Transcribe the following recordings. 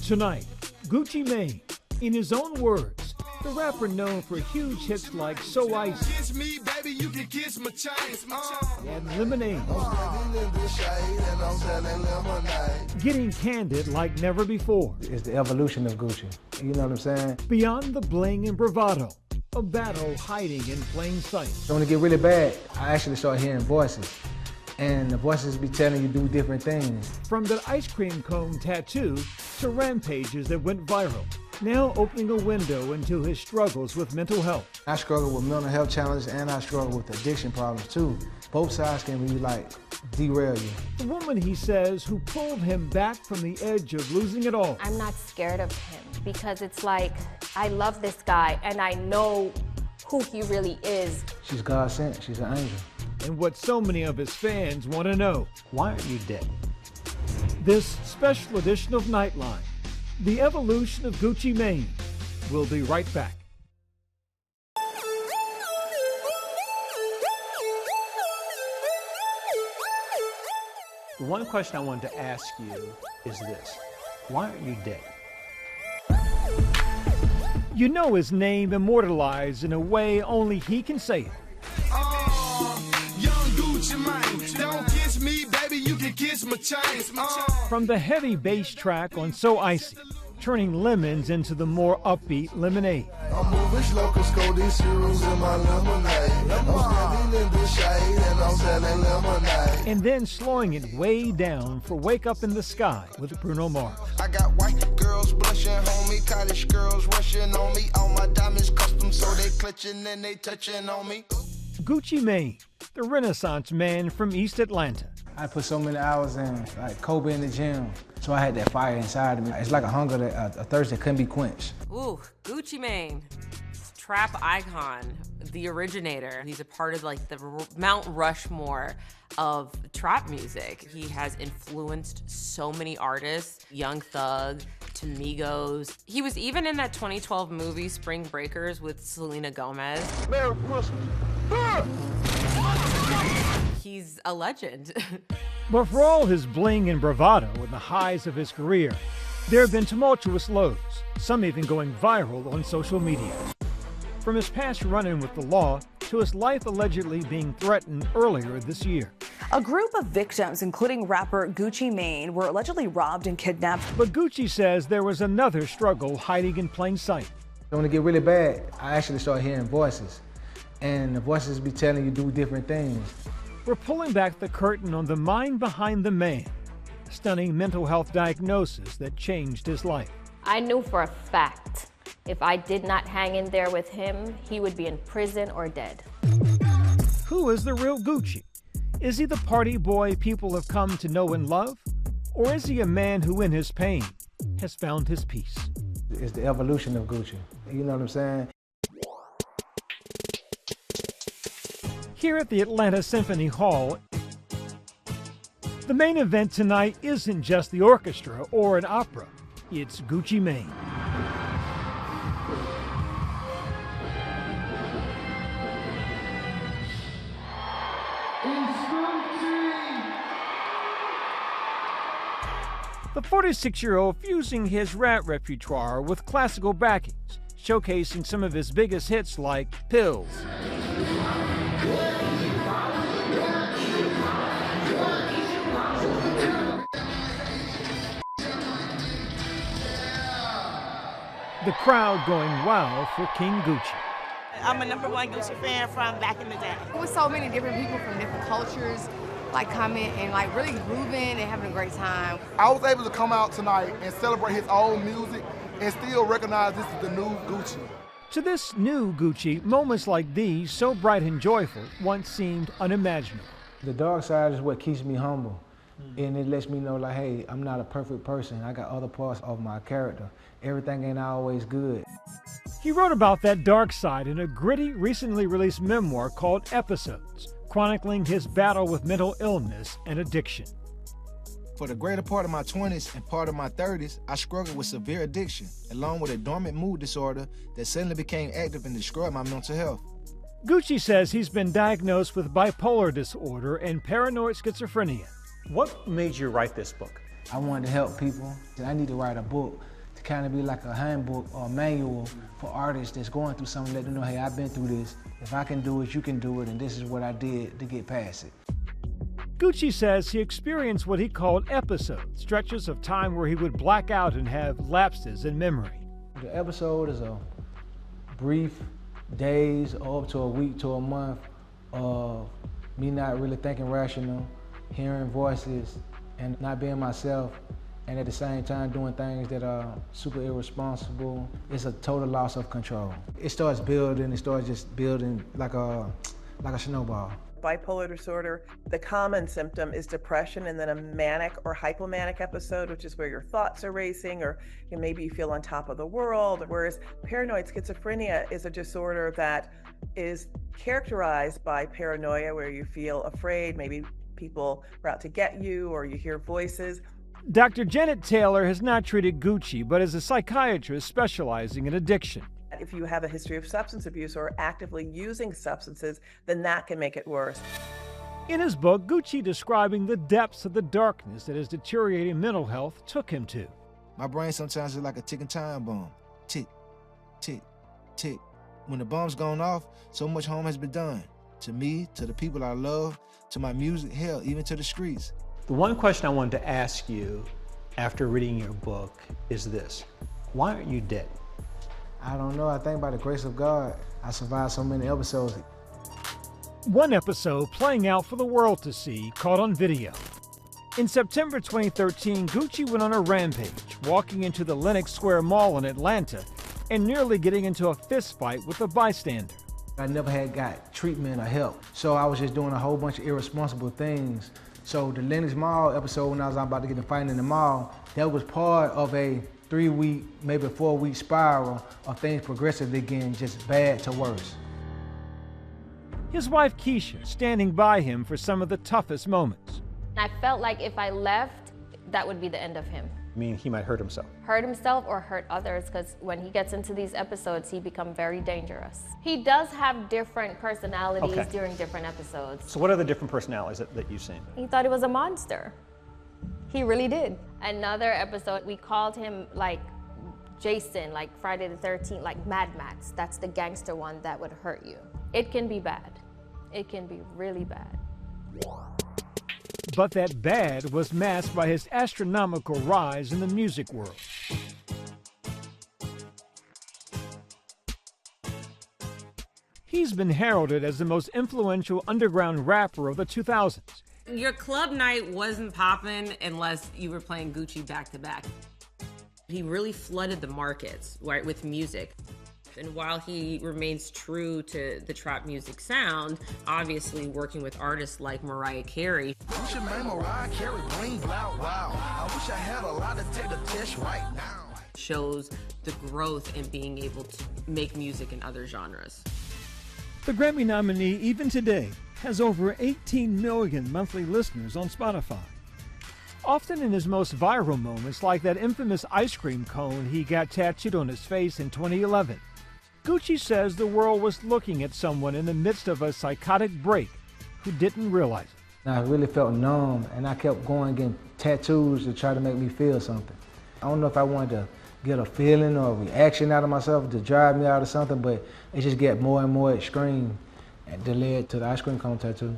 Tonight, Gucci Mane, in his own words, the rapper known for huge hits like So Icy Kiss me, baby, you can kiss my chains. and Lemonade, getting candid like never before. It's the evolution of Gucci. You know what I'm saying? Beyond the bling and bravado, a battle hiding in plain sight. So when it get really bad, I actually start hearing voices. And the voices be telling you do different things. From the ice cream cone tattoo to rampages that went viral, now opening a window into his struggles with mental health. I struggle with mental health challenges and I struggle with addiction problems too. Both sides can really derail you. The woman, he says, who pulled him back from the edge of losing it all. I'm not scared of him because it's like, I love this guy and I know who he really is. She's God sent, she's an angel. And what so many of his fans want to know: why aren't you dead? This special edition of Nightline, the evolution of Gucci Mane. We'll be right back. The one question I wanted to ask you is this: why aren't you dead? You know his name immortalized in a way only he can say it. Young Gucci Mane, don't kiss me, baby, you can kiss my chains. From the heavy bass track on So Icy, turning lemons into the more upbeat Lemonade. I'm moving slow, cause these heroes in my lemonade. I'm standing in the shade and I'm selling lemonade. And then slowing it way down for Wake Up in the Sky with Bruno Mars. I got white girls blushing, homie, college girls rushing on me. All my diamonds custom, so they clutching and they touching on me. Gucci Mane, the Renaissance man from East Atlanta. I put so many hours in, like Kobe in the gym. So I had that fire inside of me. It's like a hunger, a thirst that couldn't be quenched. Ooh, Gucci Mane, trap icon, the originator. He's a part of like the Mount Rushmore of trap music. He has influenced so many artists, Young Thug, to Migos. He was even in that 2012 movie Spring Breakers with Selena Gomez. Merry Christmas. He's a legend. But for all his bling and bravado and the highs of his career, there have been tumultuous lows, some even going viral on social media. From his past run-in with the law to his life allegedly being threatened earlier this year. A group of victims, including rapper Gucci Mane, were allegedly robbed and kidnapped. But Gucci says there was another struggle hiding in plain sight. When it get really bad, I actually start hearing voices. And the voices be telling you do different things. We're pulling back the curtain on the mind behind the man, a stunning mental health diagnosis that changed his life. I knew for a fact if I did not hang in there with him, he would be in prison or dead. Who is the real Gucci? Is he the party boy people have come to know and love? Or is he a man who in his pain has found his peace? It's the evolution of Gucci. You know what I'm saying? Here at the Atlanta Symphony Hall, the main event tonight isn't just the orchestra or an opera, it's Gucci Mane. The 46-year-old fusing his rap repertoire with classical backings, showcasing some of his biggest hits like Pills, the crowd going wild for King Gucci. I'm a #1 Gucci fan from back in the day. There was so many different people from different cultures like coming and like really grooving and having a great time. I was able to come out tonight and celebrate his old music and still recognize this is the new Gucci. To this new Gucci, moments like these, so bright and joyful, once seemed unimaginable. The dark side is what keeps me humble. And it lets me know, like, hey, I'm not a perfect person. I got other parts of my character. Everything ain't always good. He wrote about that dark side in a gritty, recently released memoir called Episodes, chronicling his battle with mental illness and addiction. For the greater part of my 20s and part of my 30s, I struggled with severe addiction, along with a dormant mood disorder that suddenly became active and destroyed my mental health. Gucci says he's been diagnosed with bipolar disorder and paranoid schizophrenia. What made you write this book? I wanted to help people. I need to write a book to kind of be like a handbook or a manual for artists that's going through something, let them know, hey, I've been through this. If I can do it, you can do it, and this is what I did to get past it. Gucci says he experienced what he called episodes, stretches of time where he would black out and have lapses in memory. The episode is a brief days or up to a week to a month of me not really thinking rational, hearing voices, and not being myself, and at the same time doing things that are super irresponsible. It's a total loss of control. It starts building, it starts just building like a snowball. Bipolar disorder, the common symptom is depression and then a manic or hypomanic episode, which is where your thoughts are racing or maybe you feel on top of the world. Whereas paranoid schizophrenia is a disorder that is characterized by paranoia, where you feel afraid, maybe people are out to get you or you hear voices. Dr. Janet Taylor has not treated Gucci, but is a psychiatrist specializing in addiction. If you have a history of substance abuse or actively using substances, then that can make it worse. In his book, Gucci describing the depths of the darkness that his deteriorating mental health took him to. My brain sometimes is like a ticking time bomb. Tick, tick, tick. When the bomb's gone off, so much harm has been done. To me, to the people I love, to my music, hell, even to the streets. The one question I wanted to ask you after reading your book is this: why aren't you dead? I don't know. I think by the grace of God, I survived so many episodes. One episode playing out for the world to see, caught on video. In September 2013, Gucci went on a rampage, walking into the Lenox Square Mall in Atlanta and nearly getting into a fist fight with a bystander. I never had got treatment or help, so I was just doing a whole bunch of irresponsible things. So the Lenox Mall episode, when I was about to get in a fight in the mall, that was part of a 3-week, maybe 4-week spiral of things progressively getting just bad to worse. His wife Keyshia standing by him for some of the toughest moments. I felt like if I left, that would be the end of him. I mean, he might hurt himself. Hurt himself or hurt others, because when he gets into these episodes, he becomes very dangerous. He does have different personalities during different episodes. So what are the different personalities that you've seen? He thought he was a monster. He really did. Another episode, we called him like Jason, like Friday the 13th, like Mad Max. That's the gangster one that would hurt you. It can be bad. It can be really bad. But that bad was masked by his astronomical rise in the music world. He's been heralded as the most influential underground rapper of the 2000s. Your club night wasn't popping unless you were playing Gucci back to back. He really flooded the markets, right, with music. And while he remains true to the trap music sound, obviously working with artists like Mariah Carey. You should name Mariah Carey, bling, blow, wow. I wish I had a lot to take the test right now. Shows the growth in being able to make music in other genres. The Grammy nominee, even today, has over 18 million monthly listeners on Spotify. Often in his most viral moments, like that infamous ice cream cone he got tattooed on his face in 2011, Gucci says the world was looking at someone in the midst of a psychotic break who didn't realize it. I really felt numb, and I kept going getting tattoos to try to make me feel something. I don't know if I wanted to get a feeling or a reaction out of myself to drive me out of something, but it just get more and more extreme, and that led to the ice cream cone tattoo.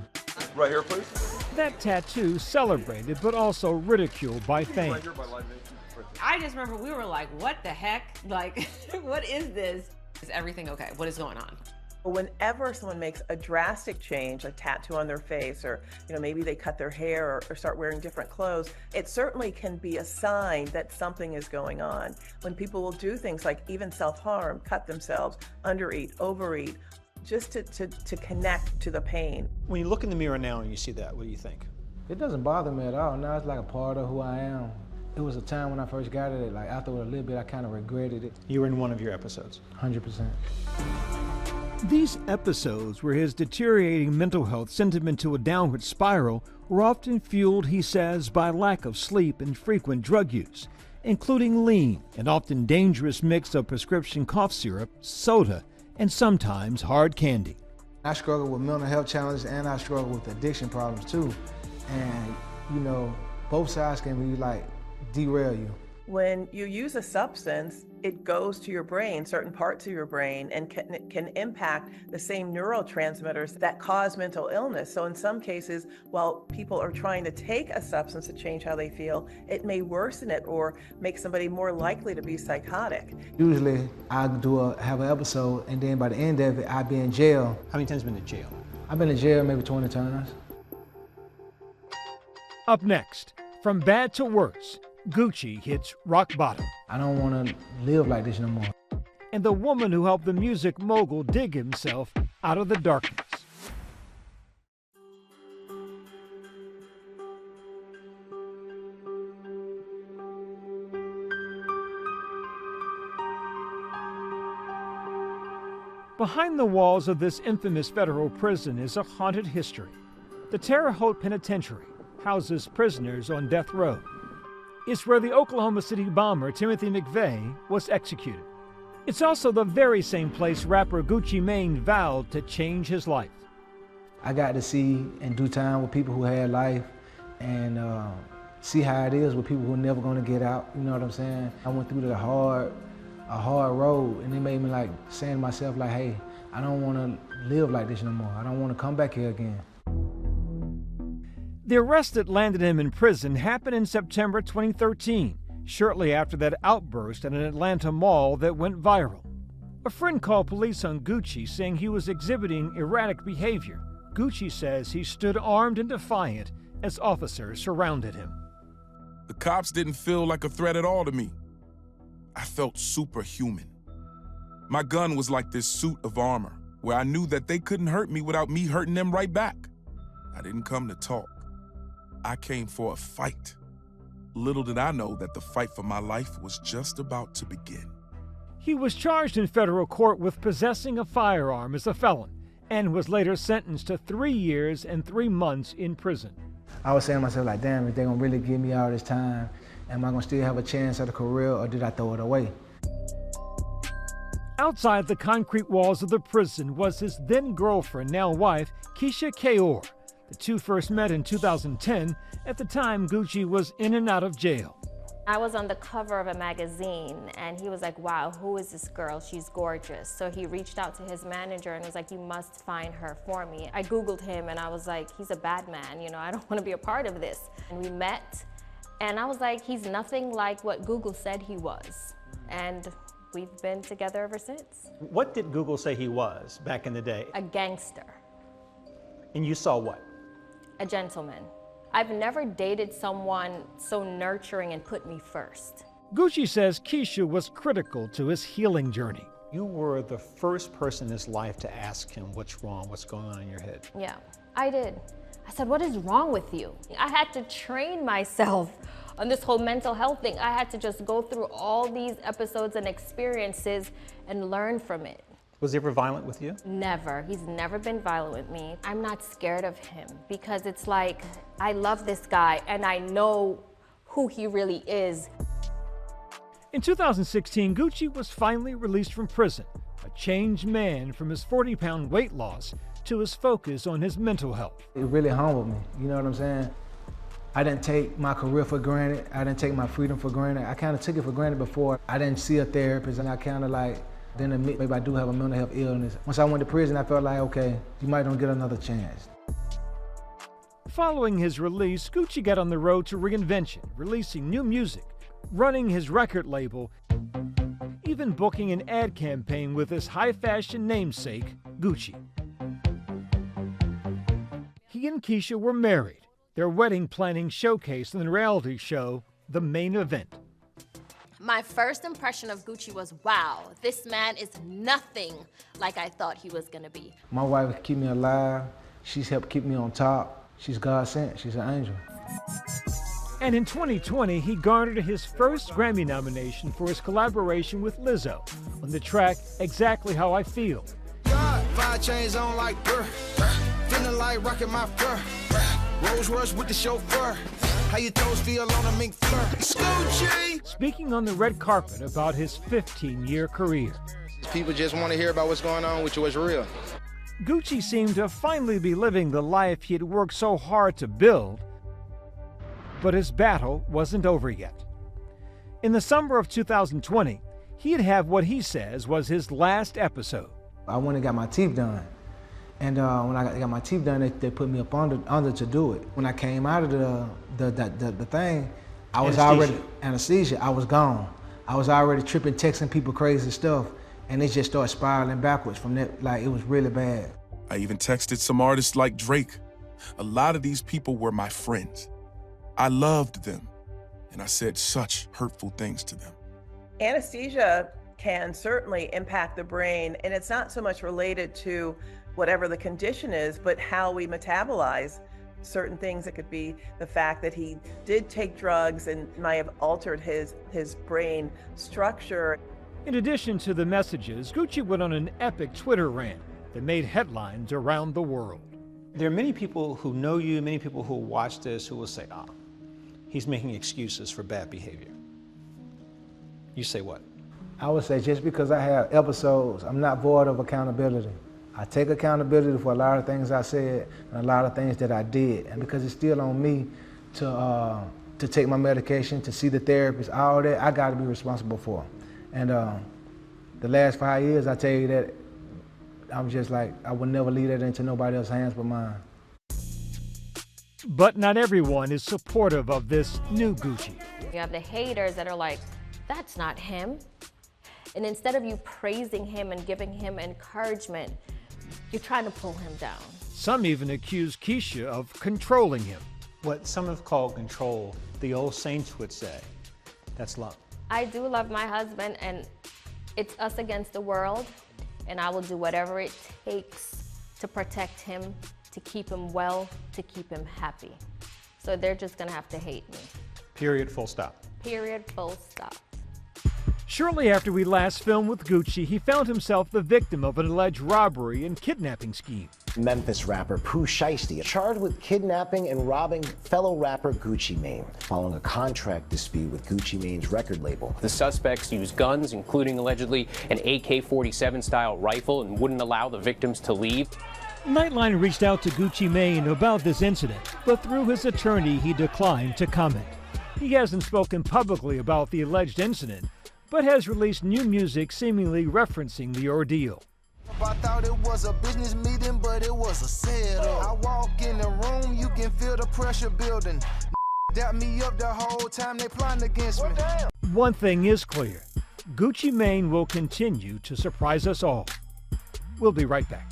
Right here, please. That tattoo celebrated, but also ridiculed by fans. Right here by Live Nation. I just remember we were like, what the heck? Like, what is this? Is everything okay? What is going on? Whenever someone makes a drastic change, a tattoo on their face, or maybe they cut their hair or start wearing different clothes, it certainly can be a sign that something is going on. When people will do things like even self-harm, cut themselves, undereat, overeat, just to connect to the pain. When you look in the mirror now and you see that, what do you think? It doesn't bother me at all. Now it's like a part of who I am. It was a time when I first got it, like after a little bit, I kind of regretted it. You were in one of your episodes. 100%. These episodes, where his deteriorating mental health sent him into a downward spiral, were often fueled, he says, by lack of sleep and frequent drug use, including lean, an often dangerous mix of prescription cough syrup, soda, and sometimes hard candy. I struggle with mental health challenges and I struggle with addiction problems too. And, both sides can be like derail you. When you use a substance, it goes to your brain, certain parts of your brain, and can impact the same neurotransmitters that cause mental illness. So in some cases, while people are trying to take a substance to change how they feel, it may worsen it or make somebody more likely to be psychotic. Usually I have an episode, and then by the end of it, I'd be in jail. How many times have you been in jail? I've been in jail maybe 20 times. Up next, from bad to worse, Gucci hits rock bottom. I don't want to live like this no more. And the woman who helped the music mogul dig himself out of the darkness. Behind the walls of this infamous federal prison is a haunted history. The Terre Haute Penitentiary houses prisoners on death row. It's where the Oklahoma City bomber Timothy McVeigh was executed. It's also the very same place rapper Gucci Mane vowed to change his life. I got to see and do time with people who had life and see how it is with people who are never going to get out, you know what I'm saying? I went through a hard road, and it made me like saying to myself like, hey, I don't want to live like this no more. I don't want to come back here again. The arrest that landed him in prison happened in September 2013, shortly after that outburst at an Atlanta mall that went viral. A friend called police on Gucci saying he was exhibiting erratic behavior. Gucci says he stood armed and defiant as officers surrounded him. The cops didn't feel like a threat at all to me. I felt superhuman. My gun was like this suit of armor, where I knew that they couldn't hurt me without me hurting them right back. I didn't come to talk. I came for a fight. Little did I know that the fight for my life was just about to begin. He was charged in federal court with possessing a firearm as a felon and was later sentenced to 3 years and 3 months in prison. I was saying to myself like, damn, if they're gonna really give me all this time, am I gonna still have a chance at a career, or did I throw it away? Outside the concrete walls of the prison was his then girlfriend, now wife, Keyshia. The two first met in 2010. At the time, Gucci was in and out of jail. I was on the cover of a magazine, and he was like, wow, who is this girl? She's gorgeous. So he reached out to his manager and was like, you must find her for me. I Googled him, and I was like, he's a bad man, you know, I don't want to be a part of this. And we met, and I was like, he's nothing like what Google said he was. And we've been together ever since. What did Google say he was back in the day? A gangster. And you saw what? A gentleman. I've never dated someone so nurturing and put me first. Gucci says Keyshia was critical to his healing journey. You were the first person in his life to ask him what's wrong, what's going on in your head. Yeah, I did. I said, what is wrong with you? I had to train myself on this whole mental health thing. I had to just go through all these episodes and experiences and learn from it. Was he ever violent with you? Never. He's never been violent with me. I'm not scared of him because it's like, I love this guy and I know who he really is. In 2016, Gucci was finally released from prison, a changed man from his 40-pound weight loss to his focus on his mental health. It really humbled me, you know what I'm saying? I didn't take my career for granted. I didn't take my freedom for granted. I kind of took it for granted before. I didn't see a therapist, and I kind of like, then admit maybe I do have a mental health illness. Once I went to prison, I felt like, okay, you might don't get another chance. Following his release, Gucci got on the road to reinvention, releasing new music, running his record label, even booking an ad campaign with his high-fashion namesake, Gucci. He and Keyshia were married. Their wedding planning showcased in the reality show, The Main Event. My first impression of Gucci was, wow, this man is nothing like I thought he was gonna be. My wife keep me alive. She's helped keep me on top. She's God sent. She's an angel. And in 2020, he garnered his first Grammy nomination for his collaboration with Lizzo on the track Exactly How I Feel. God, 5 chains on like brr, feeling like rocking my fur. Rolls Royce with the chauffeur. How your toes feel on a mink fur. Scoochie! Speaking on the red carpet about his 15-year career. People just want to hear about what's going on with you, what's real. Gucci seemed to finally be living the life he had worked so hard to build, but his battle wasn't over yet. In the summer of 2020, he'd have what he says was his last episode. I went and got my teeth done. And when I got my teeth done, they put me up under to do it. When I came out of the thing, I was already, anesthesia, I was gone. I was already tripping, texting people crazy stuff, and it just started spiraling backwards from that. Like, it was really bad. I even texted some artists like Drake. A lot of these people were my friends. I loved them, and I said such hurtful things to them. Anesthesia can certainly impact the brain, and it's not so much related to whatever the condition is, but how we metabolize certain things. It could be the fact that he did take drugs and might have altered his brain structure. In addition to the messages, Gucci went on an epic Twitter rant that made headlines around the world. There are many people who know you, many people who watch this who will say, he's making excuses for bad behavior. You say what? I would say just because I have episodes, I'm not void of accountability. I take accountability for a lot of things I said and a lot of things that I did. And because it's still on me to take my medication, to see the therapist, all that, I gotta be responsible for. And the last 5 years, I tell you that, I'm just like, I would never leave that into nobody else's hands but mine. But not everyone is supportive of this new Gucci. You have the haters that are like, that's not him. And instead of you praising him and giving him encouragement, you're trying to pull him down. Some even accuse Keyshia of controlling him. What some have called control, the old saints would say, that's love. I do love my husband, and it's us against the world, and I will do whatever it takes to protect him, to keep him well, to keep him happy. So they're just gonna have to hate me. Period, full stop. Period, full stop. Shortly after we last filmed with Gucci, he found himself the victim of an alleged robbery and kidnapping scheme. Memphis rapper Pooh Shiesty charged with kidnapping and robbing fellow rapper Gucci Mane following a contract dispute with Gucci Mane's record label. The suspects used guns, including allegedly an AK-47 style rifle, and wouldn't allow the victims to leave. Nightline reached out to Gucci Mane about this incident, but through his attorney, he declined to comment. He hasn't spoken publicly about the alleged incident, but has released new music seemingly referencing the ordeal. I thought it was a business meeting, but it was a setup. I walk in the room, you can feel the pressure building. Dap me up the whole time they plotting against me. One thing is clear, Gucci Mane will continue to surprise us all. We'll be right back.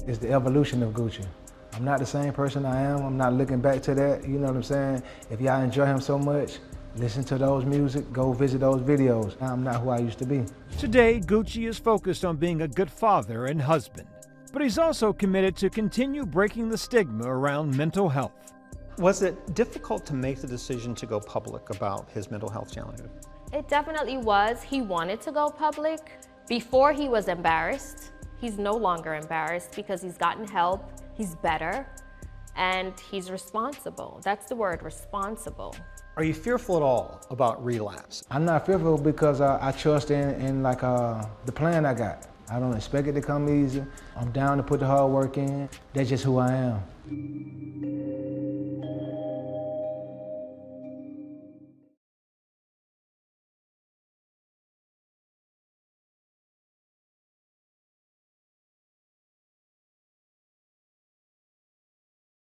It's the evolution of Gucci. I'm not the same person I am. I'm not looking back to that. You know what I'm saying? If y'all enjoy him so much, listen to those music, go visit those videos. I'm not who I used to be. Today, Gucci is focused on being a good father and husband, but he's also committed to continue breaking the stigma around mental health. Was it difficult to make the decision to go public about his mental health challenges? It definitely was. He wanted to go public. Before, he was embarrassed. He's no longer embarrassed because he's gotten help, he's better, and he's responsible. That's the word, responsible. Are you fearful at all about relapse? I'm not fearful because I trust in the plan I got. I don't expect it to come easy. I'm down to put the hard work in. That's just who I am.